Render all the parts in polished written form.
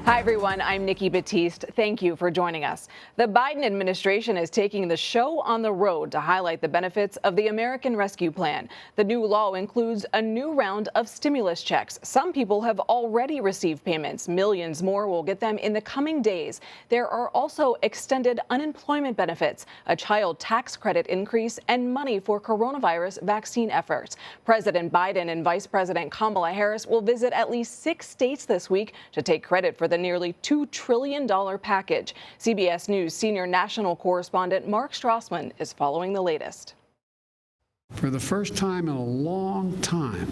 Hi, everyone. I'm Nikki Batiste. Thank you for joining us. The Biden administration is taking the show on the road to highlight the benefits of the American Rescue Plan. The new law includes a new round of stimulus checks. Some people have already received payments. Millions more will get them in the coming days. There are also extended unemployment benefits, a child tax credit increase, and money for coronavirus vaccine efforts. President Biden and Vice President Kamala Harris will visit at least 6 states this week to take credit for the nearly $2 trillion package. CBS News senior national correspondent Mark Strassmann is following the latest. For the first time in a long time,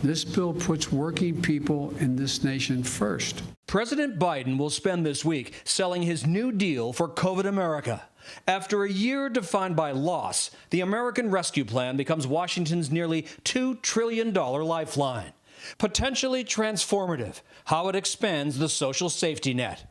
this bill puts working people in this nation first. President Biden will spend this week selling his new deal for COVID America. After a year defined by loss, the American Rescue Plan becomes Washington's nearly $2 trillion lifeline. Potentially transformative, how it expands the social safety net.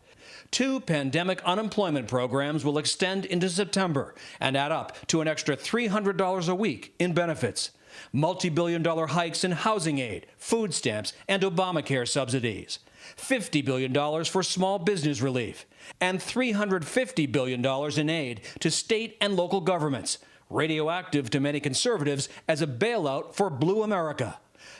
2 pandemic unemployment programs will extend into September and add up to an extra $300 a week in benefits. Multi-billion-dollar hikes in housing aid, food stamps, and Obamacare subsidies. $50 billion for small business relief. And $350 billion in aid to state and local governments, radioactive to many conservatives as a bailout for Blue America.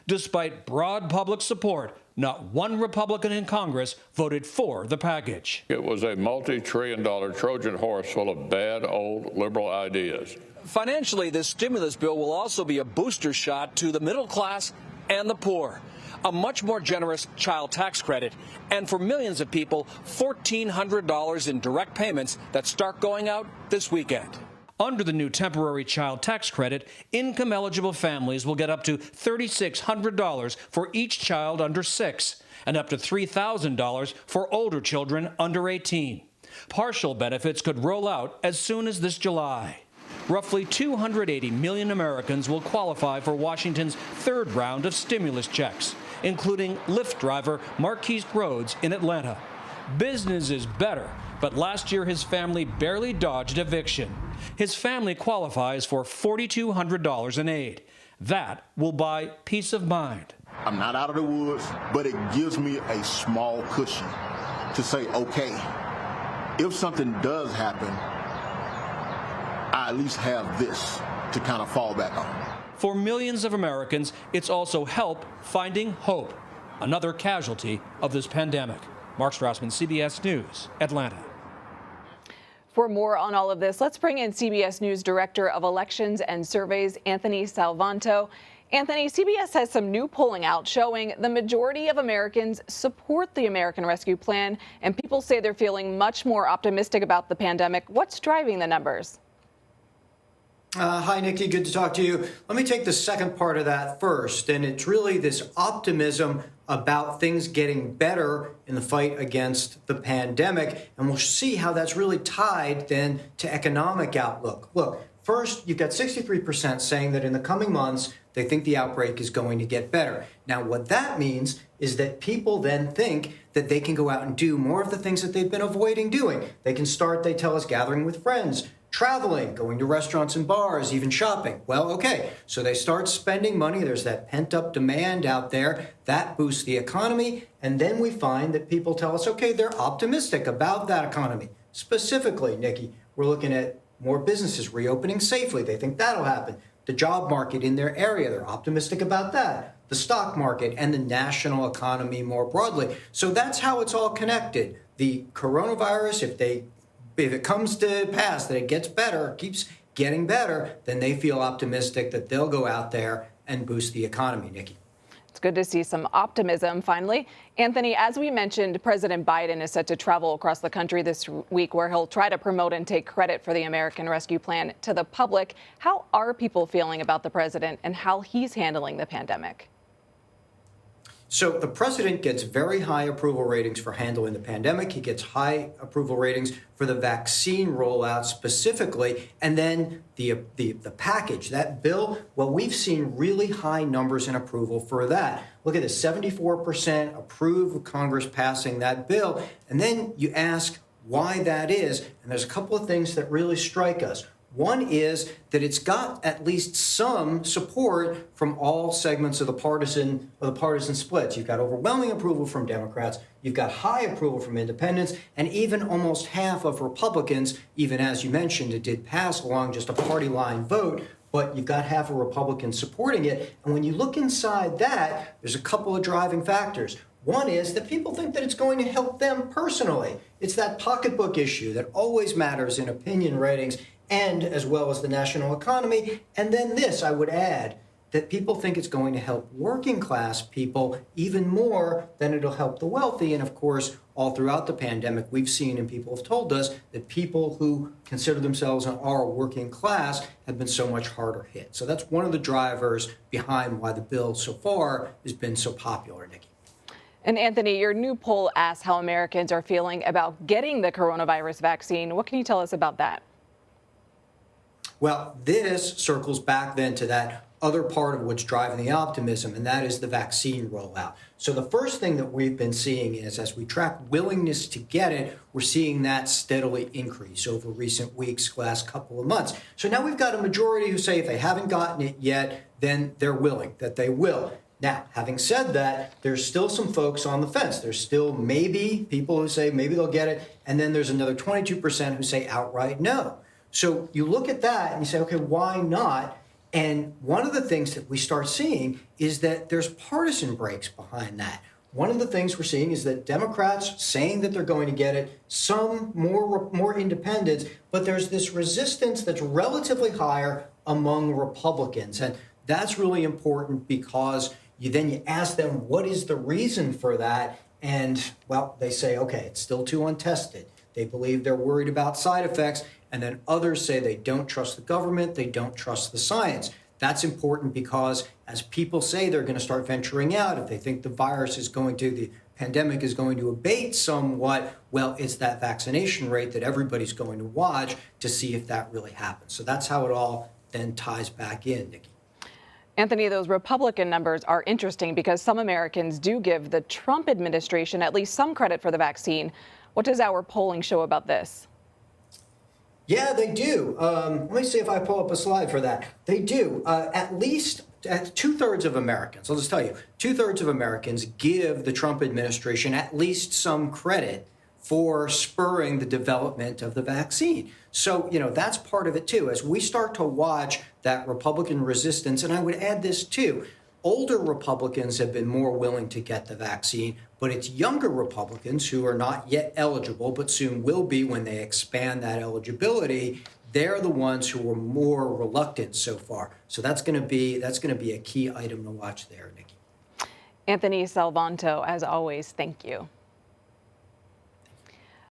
Despite broad public support, not one Republican in Congress voted for the package. It was a multi-trillion-dollar Trojan horse full of bad old liberal ideas. Financially, this stimulus bill will also be a booster shot to the middle class and the poor. A much more generous child tax credit, and for millions of people, $1,400 in direct payments that start going out this weekend. Under the new temporary child tax credit, income-eligible families will get up to $3,600 for each child under 6 and up to $3,000 for older children under 18. Partial benefits could roll out as soon as this July. Roughly 280 million Americans will qualify for Washington's 3rd round of stimulus checks, including Lyft driver Marquise Rhodes in Atlanta. Business is better, but last year his family barely dodged eviction. His family qualifies for $4,200 in aid. That will buy peace of mind. I'm not out of the woods, but it gives me a small cushion to say, okay, if something does happen, I at least have this to kind of fall back on. For millions of Americans, it's also help finding hope, another casualty of this pandemic. Mark Strassmann, CBS News, Atlanta. For more on all of this, let's bring in CBS News Director of Elections and Surveys, Anthony Salvanto. Anthony, CBS has some new polling out showing the majority of Americans support the American Rescue Plan, and people say they're feeling much more optimistic about the pandemic. What's driving the numbers? Hi, Nikki. Good to talk to you. Let me take the second part of that first. And it's really this optimism about things getting better in the fight against the pandemic. And we'll see how that's really tied then to economic outlook. Look, first, you've got 63% saying that in the coming months, they think the outbreak is going to get better. Now, what that means is that people then think that they can go out and do more of the things that they've been avoiding doing. They can start, they tell us, gathering with friends, traveling, going to restaurants and bars, even shopping. Well, okay, so they start spending money. There's that pent-up demand out there. That boosts the economy. And then we find that people tell us, okay, they're optimistic about that economy. Specifically, Nikki, we're looking at more businesses reopening safely. They think that'll happen. The job market in their area, they're optimistic about that. The stock market and the national economy more broadly. So that's how it's all connected. The coronavirus, if it comes to pass that it gets better, keeps getting better, then they feel optimistic that they'll go out there and boost the economy, Nikki. It's good to see some optimism finally. Anthony, as we mentioned, President Biden is set to travel across the country this week where he'll try to promote and take credit for the American Rescue Plan to the public. How are people feeling about the president and how he's handling the pandemic? So the president gets very high approval ratings for handling the pandemic. He gets high approval ratings for the vaccine rollout specifically. And then the package, that bill, well, we've seen really high numbers in approval for that. Look at this, 74% approve of Congress passing that bill. And then you ask why that is. And there's a couple of things that really strike us. One is that it's got at least some support from all segments of the partisan splits. You've got overwhelming approval from Democrats. You've got high approval from independents, and even almost half of Republicans, even as you mentioned, it did pass along just a party line vote, but you've got half of Republicans supporting it. And when you look inside that, there's a couple of driving factors. One is that people think that it's going to help them personally. It's that pocketbook issue that always matters in opinion ratings and as well as the national economy. And then this, I would add, that people think it's going to help working class people even more than it'll help the wealthy. And of course, all throughout the pandemic, we've seen and people have told us that people who consider themselves and are working class have been so much harder hit. So that's one of the drivers behind why the bill so far has been so popular, Nikki. And Anthony, your new poll asks how Americans are feeling about getting the coronavirus vaccine. What can you tell us about that? Well, this circles back then to that other part of what's driving the optimism, and that is the vaccine rollout. So the first thing that we've been seeing is as we track willingness to get it, we're seeing that steadily increase over recent weeks, last couple of months. So now we've got a majority who say if they haven't gotten it yet, then they're willing, that they will. Now, having said that, there's still some folks on the fence. There's still maybe people who say maybe they'll get it, and then there's another 22% who say outright no. So you look at that and you say, okay, why not? And one of the things that we start seeing is that there's partisan breaks behind that. One of the things we're seeing is that Democrats saying that they're going to get it, some more independents, but there's this resistance that's relatively higher among Republicans. And that's really important because you ask them, what is the reason for that? And, well, they say, okay, it's still too untested. They believe they're worried about side effects. And then others say they don't trust the government, they don't trust the science. That's important because as people say they're going to start venturing out, if they think the pandemic is going to abate somewhat, well, it's that vaccination rate that everybody's going to watch to see if that really happens. So that's how it all then ties back in, Nikki. Anthony, those Republican numbers are interesting because some Americans do give the Trump administration at least some credit for the vaccine. What does our polling show about this? Yeah, they do. Let me see if I pull up a slide for that. They do. At least two-thirds of Americans, I'll just tell you, two-thirds of Americans give the Trump administration at least some credit for spurring the development of the vaccine. So, that's part of it, too. As we start to watch that Republican resistance, and I would add this, too, older Republicans have been more willing to get the vaccine, but it's younger Republicans who are not yet eligible, but soon will be when they expand that eligibility. They're the ones who are more reluctant so far. So that's going to be a key item to watch there, Nikki. Anthony Salvanto, as always, thank you.